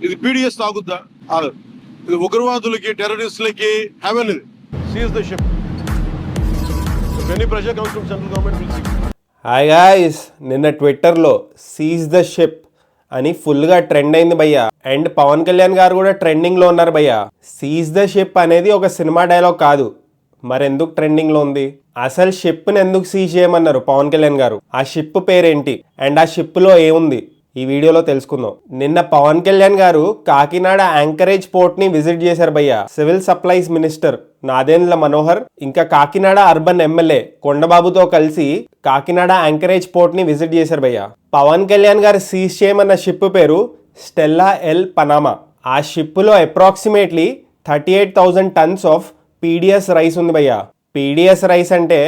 ఇది పీడిఎస్ తాగుద్దా? ఇది ఉగ్రవాదులకి టెర్రరిస్టులకి హెవెన్. ఇది seize the ship. Any pressure comes from central government will see. Hi guys, నిన్న ట్విట్టర్లో సీజ్ ద షిప్ అని ఫుల్గా ట్రెండ్ అయింది భయ్యా. అండ్ పవన్ కళ్యాణ్ గారు కూడా ట్రెండింగ్లో ఉన్నారు భయ్యా. సీజ్ ద షిప్ అనేది ఒక సినిమా డైలాగ్ కాదు, మరెందుకు ట్రెండింగ్లో ఉంది? అసలు షిప్ని ఎందుకు సీజ్ చేయమన్నారు పవన్ కళ్యాణ్ గారు? ఆ షిప్ పేరేంటి అండ్ ఆ షిప్లో ఏముంది? ఈ వీడియోలో తెలుసుకుందాం. నిన్న పవన్ కళ్యాణ్ గారు కాకినాడ యాంకరేజ్ పోర్ట్ ని విజిట్ చేశారు భయ్య. Civil supplies minister Nadendla Manohar ఇంకా కాకినాడ అర్బన్ ఎమ్మెల్యే కొండబాబుతో కలిసి కాకినాడ యాంకరేజ్ పోర్ట్ ని విజిట్ చేశారు భయ్య. పవన్ కళ్యాణ్ గారు సీజ్ చేయమన్న షిప్ పేరు స్టెల్లా ఎల్ పనామా. ఆ షిప్లో approximately 38,000 tons of PDS rice ఉంది భయ్య. పీడిఎస్ రైస్ అంటే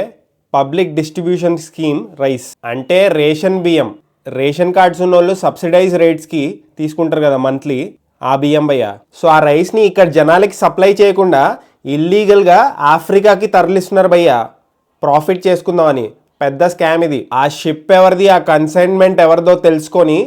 పబ్లిక్ డిస్ట్రిబ్యూషన్ స్కీమ్ రైస్, అంటే రేషన్ బియ్యం. రేషన్ కార్డ్స్ ఉన్న వాళ్ళు సబ్సిడైజ్ రేట్స్కి తీసుకుంటారు కదా మంత్లీ, ఆ బియ్యం భయ్య. సో ఆ రైస్ని ఇక్కడ జనాలకి సప్లై చేయకుండా ఇల్లీగల్గా ఆఫ్రికాకి తరలిస్తున్నారు భయ్య, ప్రాఫిట్ చేసుకుందామని. పెద్ద స్కామ్ ఇది. ఆ షిప్ ఎవరిది, ఆ కన్సైన్మెంట్ ఎవరిదో తెలుసుకొని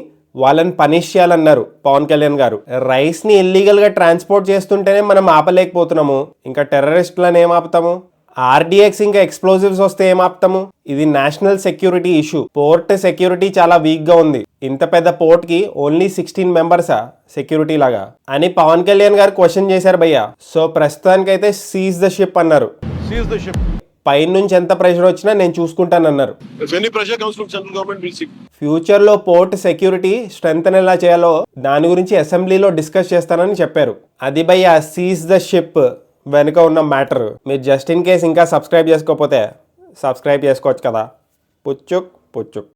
వాళ్ళని పనిష్ చేయాలన్నారు పవన్ కళ్యాణ్ గారు. రైస్ని ఇల్లీగల్గా ట్రాన్స్పోర్ట్ చేస్తుంటేనే మనం ఆపలేకపోతున్నాము, ఇంకా టెర్రరిస్టులను ఏం ఆపుతాము? ఆర్డిఎక్స్ ఇంకా ఎక్స్ప్లోజివ్స్ వస్తే ఏం ఆపుతాము? ఇది national security issue. Port security చాలా వీక్గా ఉంది. ఇంత పెద్ద పోర్ట్కి ఓన్లీ 16 మెంబర్సా సెక్యూరిటీ లాగా అని పవన్ కళ్యాణ్ గారు క్వశ్చన్ చేశారు భయ్య. సో ప్రస్తుతానికైతే సీజ్ ద షిప్ అన్నారు. Seize the ship. పైన నుంచి ఎంత ప్రెషర్ వచ్చినా నేను చూసుకుంటానన్నారు. Any pressure comes from central government will see. ఫ్యూచర్లో పోర్ట్ సెక్యూరిటీ స్ట్రెంగ్తన్ ఎలా చేయాలో దాని గురించి అసెంబ్లీలో డిస్కస్ చేస్తానని చెప్పారు. అది భయ్య సీజ్ ద షిప్ వెనుక ఉన్న మ్యాటర్. మీరు జస్ట్ ఇన్ కేస్ ఇంకా సబ్స్క్రైబ్ చేసుకోకపోతే సబ్స్క్రైబ్ చేసుకోవచ్చు కదా. పుచ్చుక్ పుచ్చుక్.